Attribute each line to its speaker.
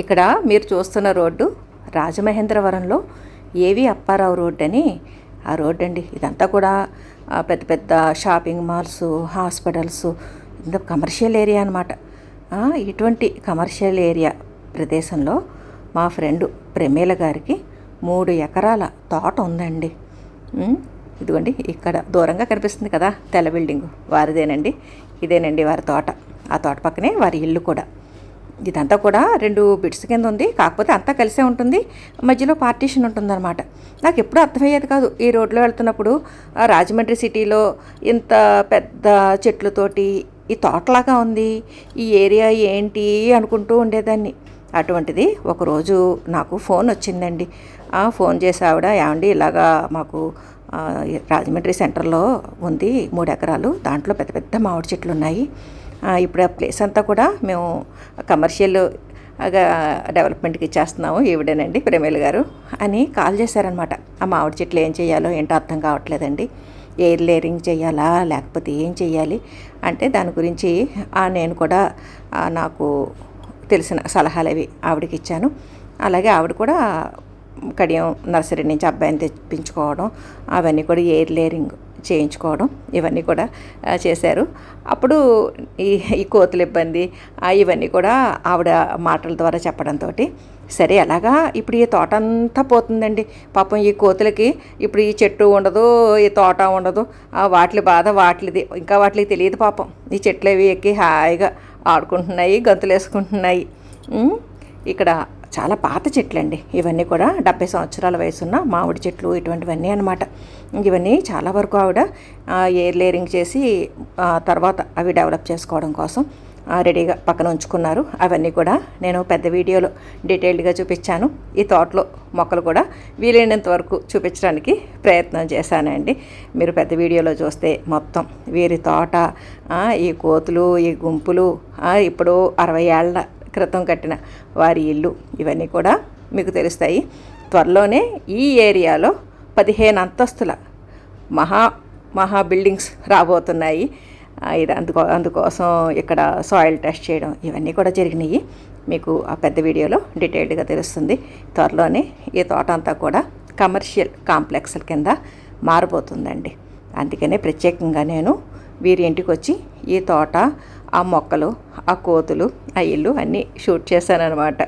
Speaker 1: ఇక్కడ మీరు చూస్తున్న రోడ్డు రాజమహేంద్రవరంలో ఏవి అప్పారావు రోడ్ అని ఆ రోడ్ అండి. ఇదంతా కూడా పెద్ద పెద్ద షాపింగ్ మాల్స్, హాస్పిటల్స్, ఇంత కమర్షియల్ ఏరియా అనమాట. ఇటువంటి కమర్షియల్ ఏరియా ప్రదేశంలో మా ఫ్రెండు ప్రమీల గారికి 3 ఎకరాల తోట ఉందండి. ఇదిగోండి ఇక్కడ దూరంగా కనిపిస్తుంది కదా తెల్ల బిల్డింగు, వారిదేనండి. ఇదేనండి వారి తోట. ఆ తోట పక్కనే వారి ఇల్లు కూడా. ఇదంతా కూడా 2 బిట్స్ కింద ఉంది. కాకపోతే అంతా కలిసే ఉంటుంది, మధ్యలో పార్టీషన్ ఉంటుందన్నమాట. నాకు ఎప్పుడూ అర్థమయ్యేది కాదు ఈ రోడ్లో వెళ్తున్నప్పుడు, రాజమండ్రి సిటీలో ఇంత పెద్ద చెట్లతోటి ఈ తోటలాగా ఉంది, ఈ ఏరియా ఏంటి అనుకుంటూ ఉండేదాన్ని. అటువంటిది ఒకరోజు నాకు ఫోన్ వచ్చిందండి. ఫోన్ చేసి ఆవిడ, ఏమండి ఇలాగా మాకు రాజమండ్రి సెంటర్లో ఉంది 3 ఎకరాలు, దాంట్లో పెద్ద పెద్ద మామిడి చెట్లు ఉన్నాయి, ఇప్పుడు ఆ ప్లేస్ అంతా కూడా మేము కమర్షియల్ డెవలప్మెంట్కి ఇచ్చేస్తున్నాము, ఈవిడేనండి ప్రమీల గారు అని కాల్ చేశారనమాట. ఆ మామిడి చెట్లు ఏం చేయాలో ఏంటో అర్థం కావట్లేదండి, ఎయిర్ లేయరింగ్ చేయాలా లేకపోతే ఏం చేయాలి అంటే దాని గురించి నేను కూడా నాకు తెలిసిన సలహాలు అవి ఆవిడకి ఇచ్చాను. అలాగే ఆవిడ కూడా కడియం నర్సరీ నుంచి అబ్బాయిని తెప్పించుకోవడం, అవన్నీ కూడా ఎయిర్ లేయరింగ్ చేయించుకోవడం ఇవన్నీ కూడా చేశారు. అప్పుడు ఈ కోతుల ఇబ్బంది ఇవన్నీ కూడా ఆవిడ మాటల ద్వారా చెప్పడంతో సరే అలాగా ఇప్పుడు ఈ తోట అంతా పోతుందండి. పాపం ఈ కోతులకి ఇప్పుడు ఈ చెట్టు ఉండదు, ఈ తోట ఉండదు, వాటి బాధ వాటిది, ఇంకా వాటికి తెలియదు పాపం. ఈ చెట్లు అవి ఎక్కి హాయిగా ఆడుకుంటున్నాయి, గంతులు వేసుకుంటున్నాయి. ఇక్కడ చాలా పాత చెట్లు అండి ఇవన్నీ కూడా, 70 సంవత్సరాల వయసున్న మామిడి చెట్లు ఇటువంటివన్నీ అనమాట. ఇవన్నీ చాలా వరకు ఆవిడ ఎయిర్ లేయరింగ్ చేసి తర్వాత అవి డెవలప్ చేసుకోవడం కోసం రెడీగా పక్కన ఉంచుకున్నారు. అవన్నీ కూడా నేను పెద్ద వీడియోలో డీటెయిల్డ్గా చూపించాను. ఈ తోటలో మొక్కలు కూడా వీలైనంత వరకు చూపించడానికి ప్రయత్నం చేశానండి. మీరు పెద్ద వీడియోలో చూస్తే మొత్తం వీరి తోట, ఈ కోతులు, ఈ గుంపులు, ఇప్పుడు 60 ఏళ్ల క్రితం కట్టిన వారి ఇల్లు, ఇవన్నీ కూడా మీకు తెలుస్తాయి. త్వరలోనే ఈ ఏరియాలో 15 అంతస్తుల మహా బిల్డింగ్స్ రాబోతున్నాయి. ఇది అందుకోసం ఇక్కడ సాయిల్ టెస్ట్ చేయడం ఇవన్నీ కూడా జరిగినాయి. మీకు ఆ పెద్ద వీడియోలో డీటెయిల్డ్గా తెలుస్తుంది. త్వరలోనే ఈ తోట అంతా కూడా కమర్షియల్ కాంప్లెక్స్ల కింద మారబోతుందండి. అందుకనే ప్రత్యేకంగా నేను వీరి ఇంటికి వచ్చి ఈ తోట, ఆ మొక్కలు, ఆ కోతులు, ఆ ఇల్లు అన్నీ షూట్ చేశానన్నమాట.